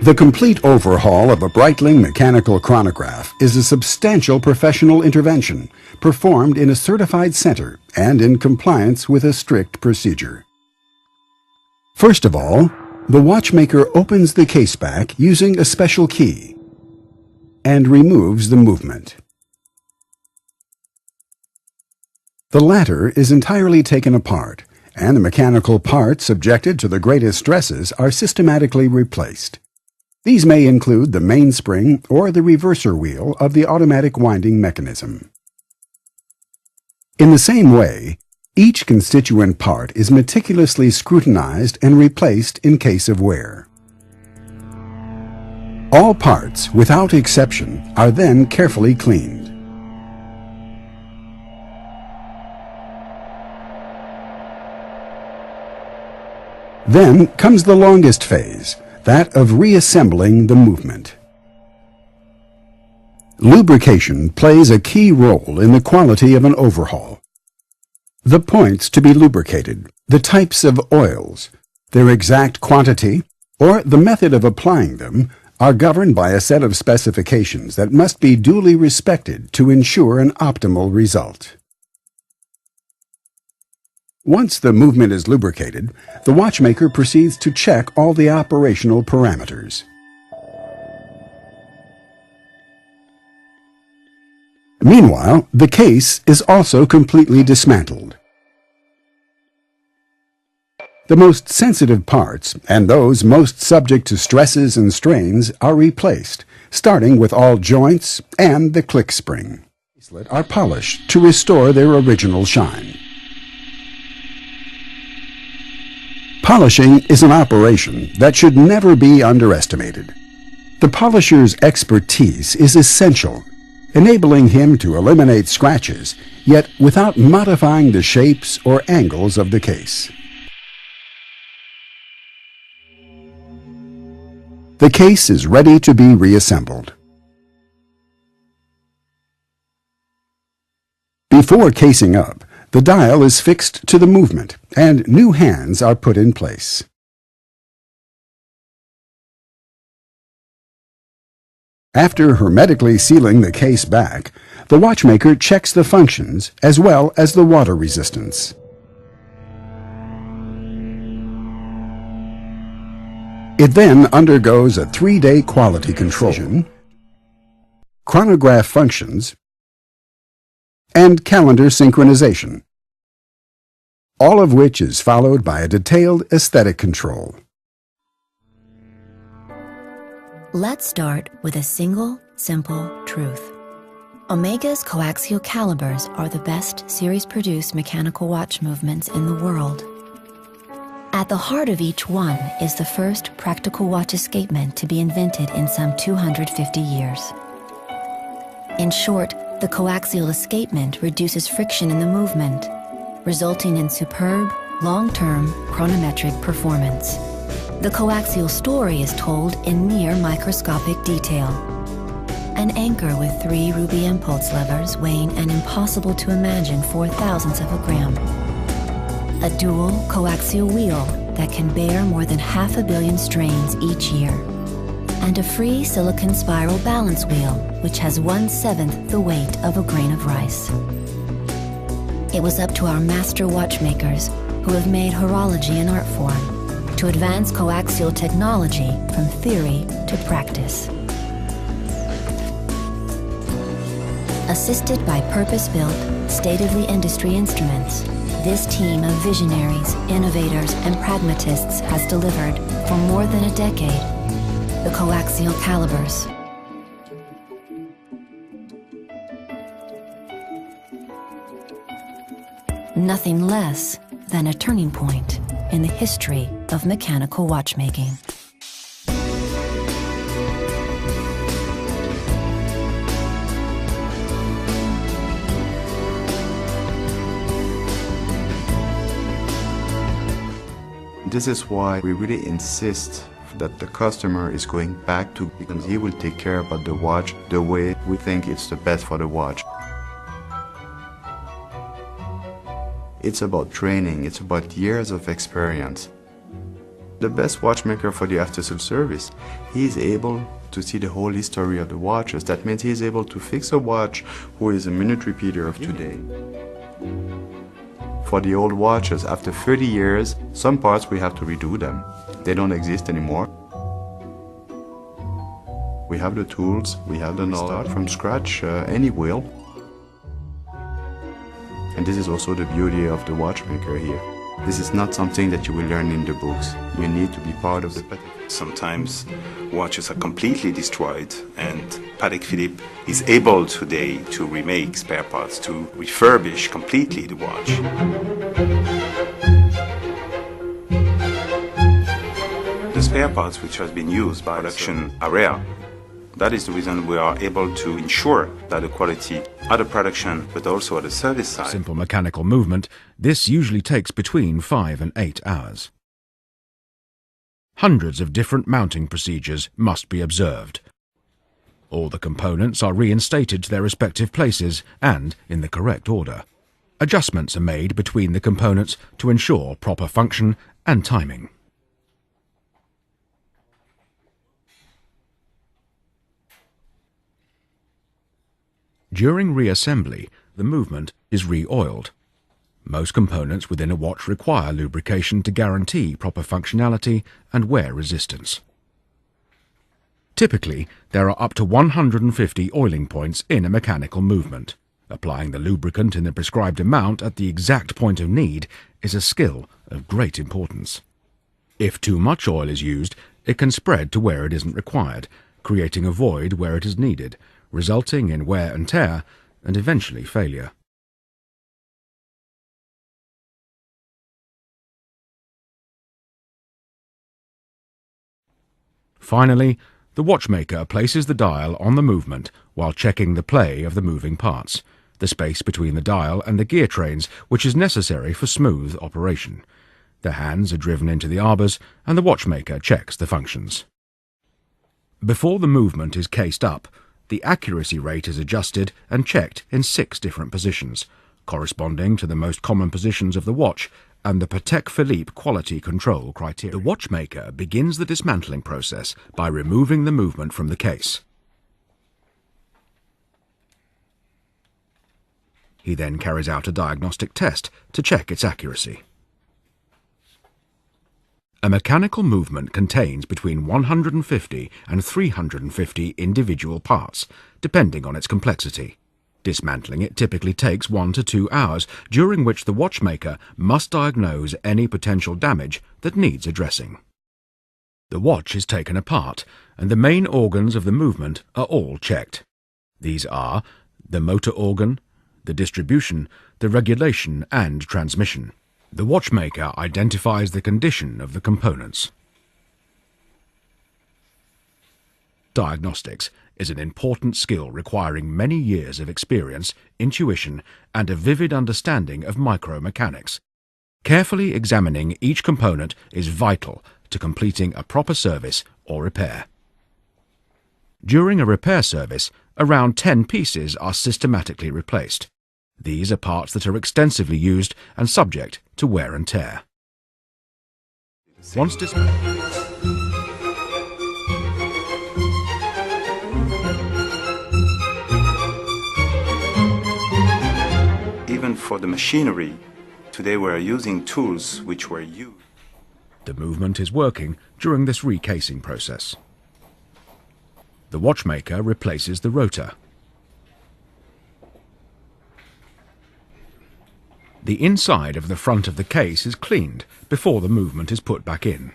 The complete overhaul of a Breitling mechanical chronograph is a substantial professional intervention performed in a certified center and in compliance with a strict procedure. First of all, the watchmaker opens the case back using a special key and removes the movement. The latter is entirely taken apart, and the mechanical parts subjected to the greatest stresses are systematically replaced. These may include the mainspring or the reverser wheel of the automatic winding mechanism. In the same way, each constituent part is meticulously scrutinized and replaced in case of wear. All parts, without exception, are then carefully cleaned. Then comes the longest phase, that of reassembling the movement. Lubrication plays a key role in the quality of an overhaul. The points to be lubricated, the types of oils, their exact quantity, or the method of applying them are governed by a set of specifications that must be duly respected to ensure an optimal result. Once the movement is lubricated, the watchmaker proceeds to check all the operational parameters. Meanwhile, the case is also completely dismantled. The most sensitive parts, and those most subject to stresses and strains, are replaced, starting with all joints and the click spring. Are polished to restore their original shine. Polishing is an operation that should never be underestimated. The polisher's expertise is essential, enabling him to eliminate scratches, yet without modifying the shapes or angles of the case. The case is ready to be reassembled. Before casing up, the dial is fixed to the movement, and new hands are put in place. After hermetically sealing the case back, the watchmaker checks the functions as well as the water resistance. It then undergoes a 3-day quality control, chronograph functions, and calendar synchronization, all of which is followed by a detailed aesthetic control. Let's start with a single, simple truth. Omega's coaxial calibers are the best series-produced mechanical watch movements in the world. At the heart of each one is the first practical watch escapement to be invented in some 250 years. In short, the coaxial escapement reduces friction in the movement, resulting in superb, long-term chronometric performance. The coaxial story is told in near microscopic detail. An anchor with 3 ruby impulse levers weighing an impossible to imagine 4/1000th of a gram. A dual coaxial wheel that can bear more than 500 million strains each year. And a free silicon spiral balance wheel, which has 1/7 the weight of a grain of rice. It was up to our master watchmakers, who have made horology an art form, to advance coaxial technology from theory to practice. Assisted by purpose-built, state-of-the-industry instruments, this team of visionaries, innovators, and pragmatists has delivered, for more than a decade, the coaxial calibers. Nothing less than a turning point in the history of mechanical watchmaking. This is why we really insist that the customer is going back to, because he will take care about the watch the way we think it's the best for the watch. It's about training, it's about years of experience. the best watchmaker for the after-sales service. He is able to see the whole history of the watches. That means he is able to fix a watch who is a minute repeater of today. For the old watches, after 30 years, some parts we have to redo them. They don't exist anymore. We have the tools, we have the knowledge. Start from scratch any wheel. And this is also the beauty of the watchmaker here. This is not something that you will learn in the books. You need to be part of the Patek. Sometimes watches are completely destroyed, and Patek Philippe is able today to remake spare parts, to refurbish completely the watch. The spare parts which have been used by production are rare. That is the reason we are able to ensure that the quality at the production but also at the service side. Simple mechanical movement, this usually takes between 5 and 8 hours. Hundreds of different mounting procedures must be observed. All the components are reinstated to their respective places and in the correct order. Adjustments are made between the components to ensure proper function and timing. During reassembly, the movement is re-oiled. Most components within a watch require lubrication to guarantee proper functionality and wear resistance. Typically, there are up to 150 oiling points in a mechanical movement. Applying the lubricant in the prescribed amount at the exact point of need is a skill of great importance. If too much oil is used, it can spread to where it isn't required, creating a void where it is needed, resulting in wear and tear, and eventually failure. Finally, the watchmaker places the dial on the movement while checking the play of the moving parts, the space between the dial and the gear trains, which is necessary for smooth operation. The hands are driven into the arbors, and the watchmaker checks the functions. Before the movement is cased up, the accuracy rate is adjusted and checked in 6 different positions, corresponding to the most common positions of the watch and the Patek Philippe quality control criteria. The watchmaker begins the dismantling process by removing the movement from the case. He then carries out a diagnostic test to check its accuracy. A mechanical movement contains between 150 and 350 individual parts, depending on its complexity. Dismantling it typically takes 1 to 2 hours, during which the watchmaker must diagnose any potential damage that needs addressing. The watch is taken apart, and the main organs of the movement are all checked. These are the motor organ, the distribution, the regulation and transmission. The watchmaker identifies the condition of the components. Diagnostics is an important skill requiring many years of experience, intuition, and a vivid understanding of micromechanics. Carefully examining each component is vital to completing a proper service or repair. During a repair service, around 10 pieces are systematically replaced. These are parts that are extensively used and subject to wear and tear. Once Even for the machinery, today we are using tools which were used. The movement is working during this recasing process. The watchmaker replaces the rotor. The inside of the front of the case is cleaned before the movement is put back in.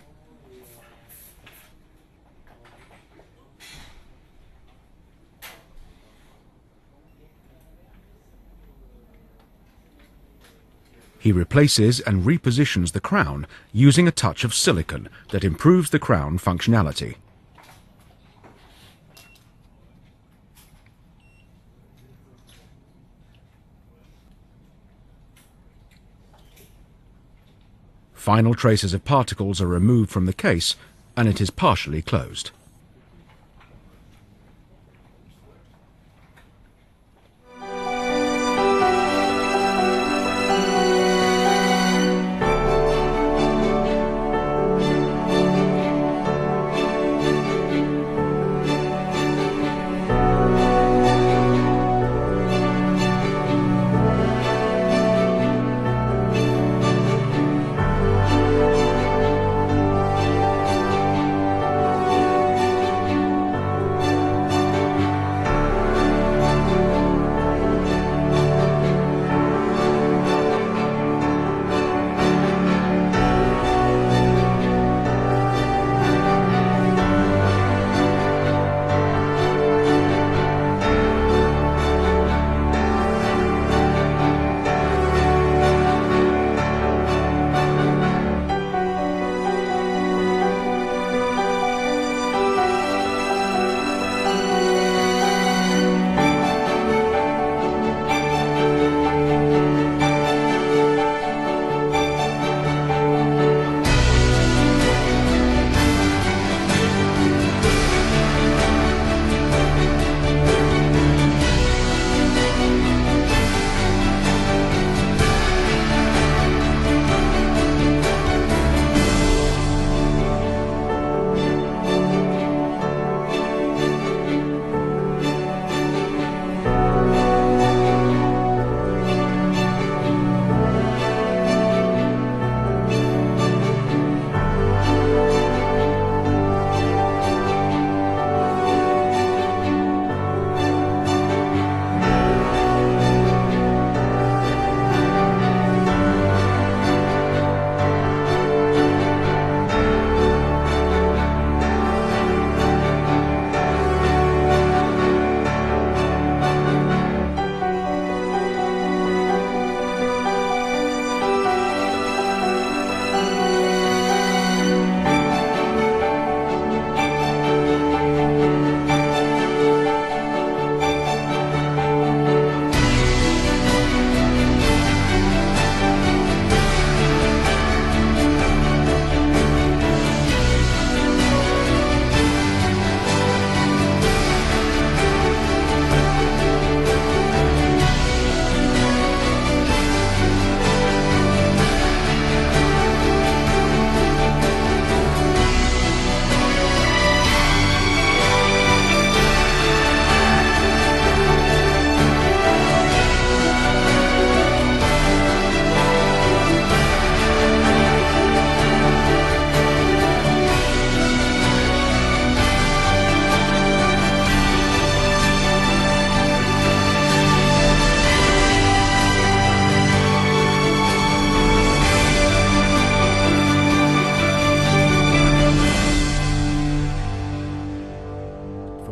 He replaces and repositions the crown using a touch of silicone that improves the crown functionality. Final traces of particles are removed from the case, and it is partially closed.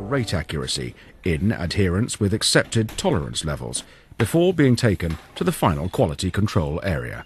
rate accuracy in adherence with accepted tolerance levels before being taken to the final quality control area.